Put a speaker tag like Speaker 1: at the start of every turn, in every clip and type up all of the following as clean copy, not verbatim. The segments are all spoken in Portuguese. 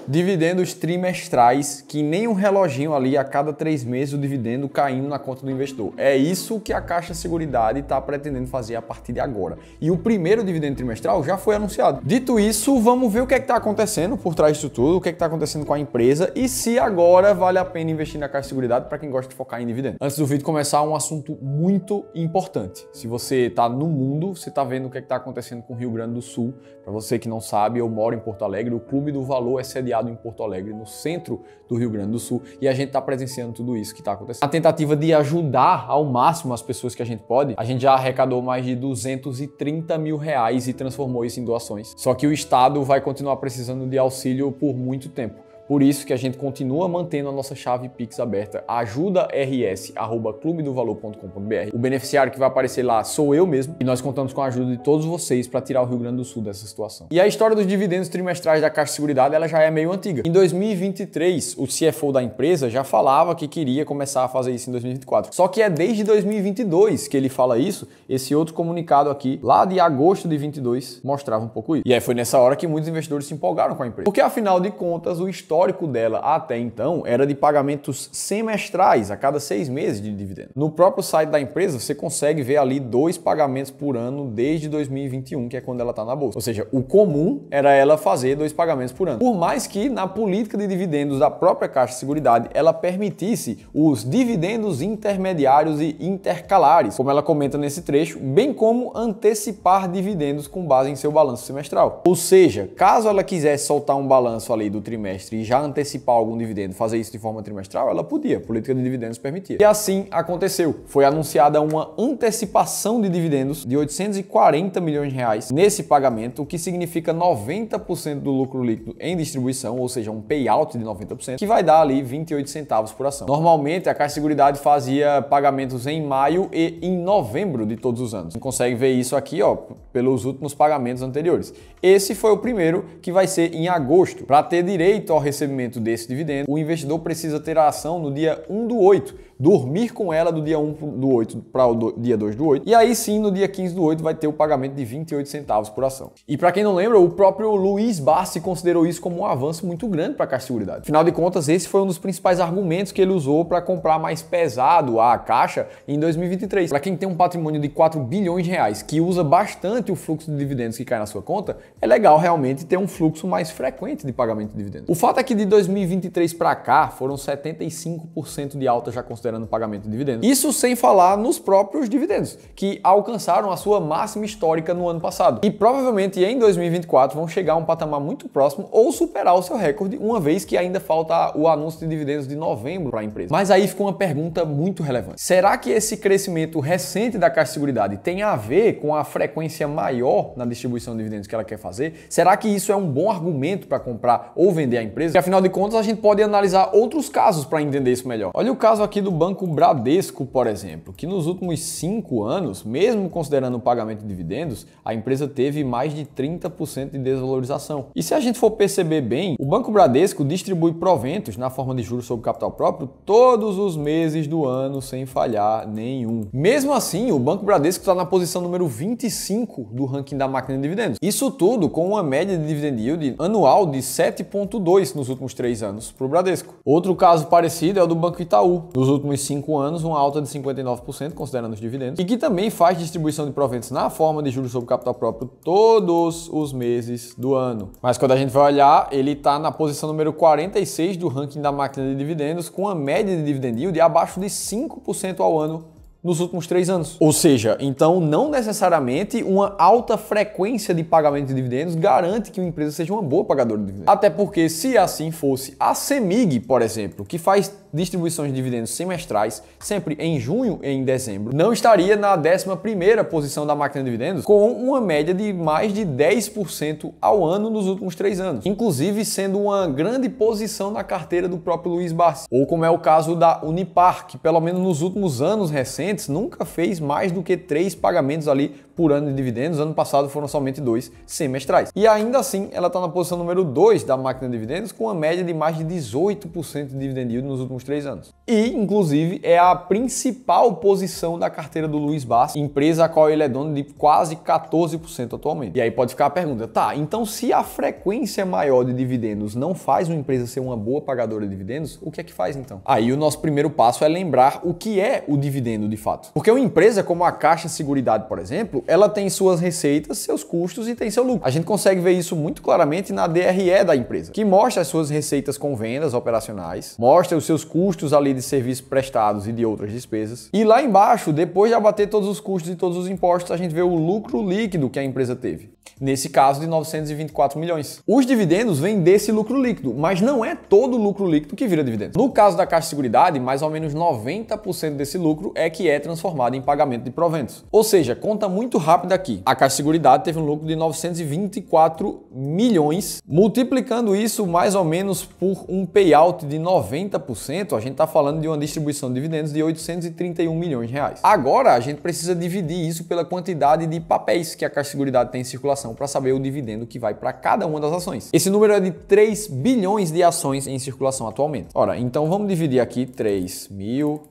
Speaker 1: Dividendos trimestrais, que nem um reloginho ali a cada 3 meses o dividendo caindo na conta do investidor. É isso que a Caixa Seguridade está pretendendo fazer a partir de agora. E o primeiro dividendo trimestral já foi anunciado. Dito isso, vamos ver o que é que está acontecendo por trás disso tudo, o que é que está acontecendo com a empresa e se agora vale a pena investir na Caixa Seguridade para quem gosta de focar em dividendo. Antes do vídeo começar, um assunto muito importante. Se você está no mundo, você está vendo o que é que está acontecendo com o Rio Grande do Sul. Para você que não sabe, eu moro em Porto Alegre, o Clube do Valor é sediado em Porto Alegre, no centro do Rio Grande do Sul, e a gente está presenciando tudo isso que está acontecendo. A tentativa de ajudar ao máximo as pessoas que a gente pode, a gente já arrecadou mais de 230 mil reais e transformou isso em doações. Só que o Estado vai continuar precisando de auxílio por muito tempo. Por isso que a gente continua mantendo a nossa chave Pix aberta, ajudars@clubedovalor.com.br. O beneficiário que vai aparecer lá sou eu mesmo e nós contamos com a ajuda de todos vocês para tirar o Rio Grande do Sul dessa situação. E a história dos dividendos trimestrais da Caixa Seguridade, ela já é meio antiga. Em 2023, o CFO da empresa já falava que queria começar a fazer isso em 2024. Só que é desde 2022 que ele fala isso. Esse outro comunicado aqui, lá de agosto de 22, mostrava um pouco isso. E aí foi nessa hora que muitos investidores se empolgaram com a empresa. Porque afinal de contas, o histórico dela até então era de pagamentos semestrais a cada 6 meses de dividendo. No próprio site da empresa você consegue ver ali 2 pagamentos por ano desde 2021, que é quando ela está na bolsa. Ou seja, o comum era ela fazer 2 pagamentos por ano. Por mais que na política de dividendos da própria Caixa Seguridade ela permitisse os dividendos intermediários e intercalares, como ela comenta nesse trecho, bem como antecipar dividendos com base em seu balanço semestral. Ou seja, caso ela quisesse soltar um balanço ali do trimestre e já antecipar algum dividendo, fazer isso de forma trimestral, ela podia, a política de dividendos permitia. E assim aconteceu. Foi anunciada uma antecipação de dividendos de 840 milhões de reais nesse pagamento, o que significa 90% do lucro líquido em distribuição, ou seja, um payout de 90%, que vai dar ali 28 centavos por ação. Normalmente, a Caixa Seguridade fazia pagamentos em maio e em novembro de todos os anos. Você consegue ver isso aqui, ó, pelos últimos pagamentos anteriores. Esse foi o primeiro, que vai ser em agosto. Para ter direito ao recebimento desse dividendo, o investidor precisa ter a ação no dia 1/8, dormir com ela do dia 1/8 para o dia 2/8, e aí sim, no dia 15/8, vai ter o pagamento de 28 centavos por ação. E para quem não lembra, o próprio Luiz Barsi considerou isso como um avanço muito grande para a Caixa Seguridade. Afinal de contas, esse foi um dos principais argumentos que ele usou para comprar mais pesado a Caixa em 2023. Para quem tem um patrimônio de 4 bilhões de reais, que usa bastante o fluxo de dividendos que cai na sua conta, é legal realmente ter um fluxo mais frequente de pagamento de dividendos. O fato é que de 2023 para cá foram 75% de alta já considerando o pagamento de dividendos. Isso sem falar nos próprios dividendos, que alcançaram a sua máxima histórica no ano passado. E provavelmente em 2024 vão chegar a um patamar muito próximo ou superar o seu recorde, uma vez que ainda falta o anúncio de dividendos de novembro para a empresa. Mas aí fica uma pergunta muito relevante. Será que esse crescimento recente da Caixa Seguridade tem a ver com a frequência maior na distribuição de dividendos que ela quer fazer? Será que isso é um bom argumento para comprar ou vender a empresa? Porque afinal de contas a gente pode analisar outros casos para entender isso melhor. Olha o caso aqui do Banco Bradesco, por exemplo, que nos últimos 5 anos, mesmo considerando o pagamento de dividendos, a empresa teve mais de 30% de desvalorização. E se a gente for perceber bem, o Banco Bradesco distribui proventos na forma de juros sobre capital próprio todos os meses do ano sem falhar nenhum. Mesmo assim, o Banco Bradesco está na posição número 25 do ranking da máquina de dividendos. Isso tudo com uma média de dividend yield anual de 7,2 nos últimos 3 anos para o Bradesco. Outro caso parecido é o do Banco Itaú. Nos últimos 5 anos, uma alta de 59%, considerando os dividendos, e que também faz distribuição de proventos na forma de juros sobre capital próprio todos os meses do ano. Mas quando a gente vai olhar, ele está na posição número 46 do ranking da máquina de dividendos, com uma média de dividend yield abaixo de 5% ao ano nos últimos 3 anos. Ou seja, então não necessariamente uma alta frequência de pagamento de dividendos garante que uma empresa seja uma boa pagadora de dividendos. Até porque se assim fosse, a CEMIG, por exemplo, que faz distribuições de dividendos semestrais, sempre em junho e em dezembro, não estaria na 11ª posição da máquina de dividendos, com uma média de mais de 10% ao ano nos últimos 3 anos, inclusive sendo uma grande posição na carteira do próprio Luiz Barsi. Ou como é o caso da Unipar, que pelo menos nos últimos anos recentes nunca fez mais do que 3 pagamentos ali por ano de dividendos. Ano passado foram somente 2 semestrais. E ainda assim, ela está na posição número 2 da máquina de dividendos, com uma média de mais de 18% de dividend yield nos últimos 3 anos. E, inclusive, é a principal posição da carteira do Luiz Barsi, empresa a qual ele é dono de quase 14% atualmente. E aí pode ficar a pergunta, tá, então se a frequência maior de dividendos não faz uma empresa ser uma boa pagadora de dividendos, o que é que faz então? Aí o nosso primeiro passo é lembrar o que é o dividendo de fato. Porque uma empresa como a Caixa Seguridade, por exemplo, ela tem suas receitas, seus custos e tem seu lucro. A gente consegue ver isso muito claramente na DRE da empresa, que mostra as suas receitas com vendas operacionais, mostra os seus custos ali de serviços prestados e de outras despesas. E lá embaixo, depois de abater todos os custos e todos os impostos, a gente vê o lucro líquido que a empresa teve. Nesse caso, de 924 milhões. Os dividendos vêm desse lucro líquido, mas não é todo o lucro líquido que vira dividendo. No caso da Caixa Seguridade, mais ou menos 90% desse lucro é que é transformado em pagamento de proventos. Ou seja, conta muito rápido aqui. A Caixa Seguridade teve um lucro de 924 milhões, multiplicando isso mais ou menos por um payout de 90%, a gente está falando de uma distribuição de dividendos de 831 milhões de reais. Agora, a gente precisa dividir isso pela quantidade de papéis que a Caixa Seguridade tem em circulação para saber o dividendo que vai para cada uma das ações. Esse número é de 3 bilhões de ações em circulação atualmente. Ora, então vamos dividir aqui 3 mil,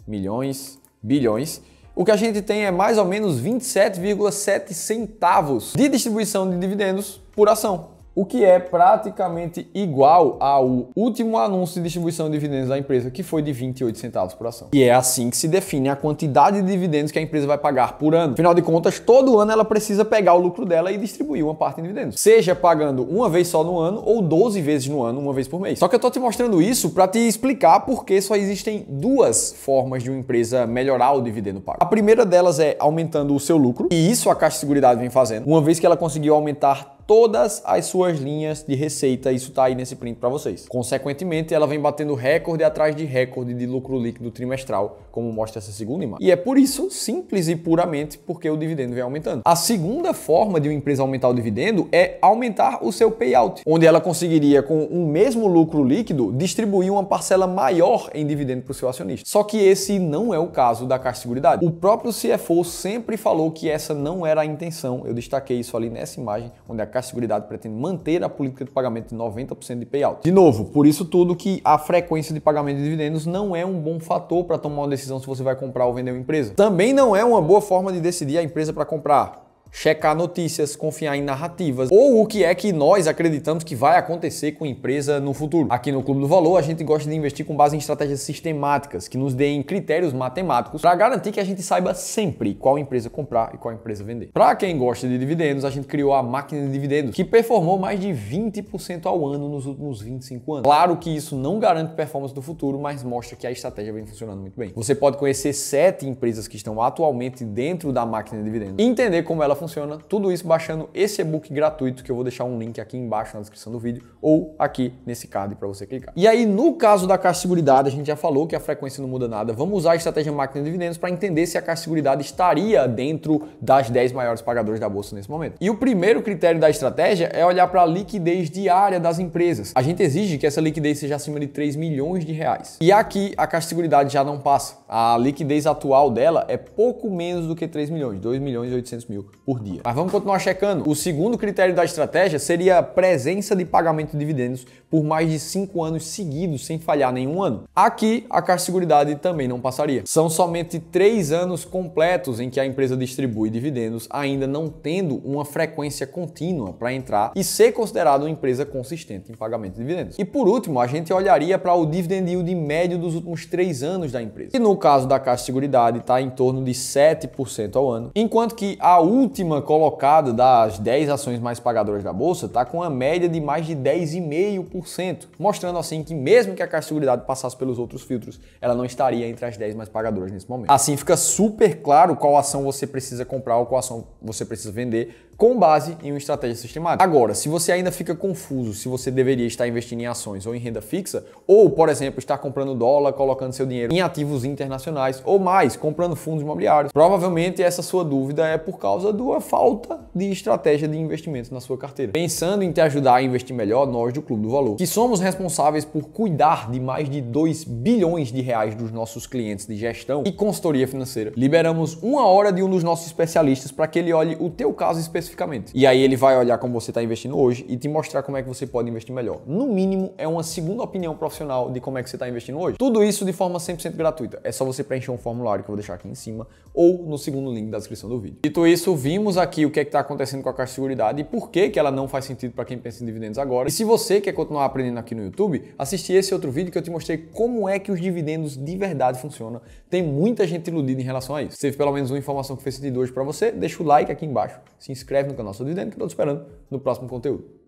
Speaker 1: milhões, bilhões. O que a gente tem é mais ou menos 27,7 centavos de distribuição de dividendos por ação. O que é praticamente igual ao último anúncio de distribuição de dividendos da empresa, que foi de 28 centavos por ação. E é assim que se define a quantidade de dividendos que a empresa vai pagar por ano. Afinal de contas, todo ano ela precisa pegar o lucro dela e distribuir uma parte em dividendos. Seja pagando uma vez só no ano ou 12 vezes no ano, uma vez por mês. Só que eu tô te mostrando isso para te explicar por que só existem duas formas de uma empresa melhorar o dividendo pago. A primeira delas é aumentando o seu lucro, e isso a Caixa de Seguridade vem fazendo. Uma vez que ela conseguiu aumentar todas as suas linhas de receita, isso tá aí nesse print para vocês. Consequentemente, ela vem batendo recorde atrás de recorde de lucro líquido trimestral, como mostra essa segunda imagem. E é por isso, simples e puramente, porque o dividendo vem aumentando. A segunda forma de uma empresa aumentar o dividendo é aumentar o seu payout, onde ela conseguiria, com o mesmo lucro líquido, distribuir uma parcela maior em dividendo para o seu acionista. Só que esse não é o caso da Caixa de Seguridade. O próprio CFO sempre falou que essa não era a intenção. Eu destaquei isso ali nessa imagem, onde a Caixa de Seguridade pretende manter a política de pagamento de 90% de payout. De novo, por isso tudo que a frequência de pagamento de dividendos não é um bom fator para tomar uma decisão se você vai comprar ou vender uma empresa. Também não é uma boa forma de decidir a empresa para comprar. Checar notícias, confiar em narrativas ou o que é que nós acreditamos que vai acontecer com a empresa no futuro. Aqui no Clube do Valor, a gente gosta de investir com base em estratégias sistemáticas que nos deem critérios matemáticos para garantir que a gente saiba sempre qual empresa comprar e qual empresa vender. Para quem gosta de dividendos, a gente criou a máquina de dividendos, que performou mais de 20% ao ano nos últimos 25 anos. Claro que isso não garante performance do futuro, mas mostra que a estratégia vem funcionando muito bem. Você pode conhecer 7 empresas que estão atualmente dentro da máquina de dividendos e entender como ela funciona, tudo isso baixando esse e-book gratuito, que eu vou deixar um link aqui embaixo na descrição do vídeo ou aqui nesse card para você clicar. E aí, no caso da Caixa de Seguridade, a gente já falou que a frequência não muda nada. Vamos usar a estratégia máquina de dividendos para entender se a Caixa de Seguridade estaria dentro das 10 maiores pagadoras da bolsa nesse momento. E o primeiro critério da estratégia é olhar para a liquidez diária das empresas. A gente exige que essa liquidez seja acima de 3 milhões de reais. E aqui a Caixa de Seguridade já não passa. A liquidez atual dela é pouco menos do que 3 milhões, 2 milhões e 800 mil por dia. Mas vamos continuar checando. O segundo critério da estratégia seria a presença de pagamento de dividendos por mais de 5 anos seguidos, sem falhar nenhum ano. Aqui, a Caixa de Seguridade também não passaria. São somente 3 anos completos em que a empresa distribui dividendos, ainda não tendo uma frequência contínua para entrar e ser considerada uma empresa consistente em pagamento de dividendos. E por último, a gente olharia para o dividend yield médio dos últimos 3 anos da empresa. E no caso da Caixa de Seguridade, está em torno de 7% ao ano, enquanto que a última colocada das 10 ações mais pagadoras da bolsa está com uma média de mais de 10,5%, mostrando assim que mesmo que a Caixa de Seguridade passasse pelos outros filtros, ela não estaria entre as 10 mais pagadoras nesse momento. Assim fica super claro qual ação você precisa comprar ou qual ação você precisa vender, com base em uma estratégia sistemática. Agora, se você ainda fica confuso se você deveria estar investindo em ações ou em renda fixa, ou, por exemplo, estar comprando dólar, colocando seu dinheiro em ativos internacionais, ou mais, comprando fundos imobiliários, provavelmente essa sua dúvida é por causa da falta de estratégia de investimento na sua carteira. Pensando em te ajudar a investir melhor, nós do Clube do Valor, que somos responsáveis por cuidar de mais de 2 bilhões de reais dos nossos clientes de gestão e consultoria financeira, liberamos 1 hora de um dos nossos especialistas para que ele olhe o teu caso específico especificamente. E aí ele vai olhar como você está investindo hoje e te mostrar como é que você pode investir melhor. No mínimo, é uma segunda opinião profissional de como é que você está investindo hoje. Tudo isso de forma 100% gratuita. É só você preencher um formulário que eu vou deixar aqui em cima ou no segundo link da descrição do vídeo. Dito isso, vimos aqui o que é que está acontecendo com a Caixa de Seguridade e por que ela não faz sentido para quem pensa em dividendos agora. E se você quer continuar aprendendo aqui no YouTube, assiste esse outro vídeo que eu te mostrei como é que os dividendos de verdade funcionam. Tem muita gente iludida em relação a isso. Se teve pelo menos uma informação que fez sentido hoje para você, deixa o like aqui embaixo, se inscreve no canal Sou Dividendo que eu estou te esperando no próximo conteúdo.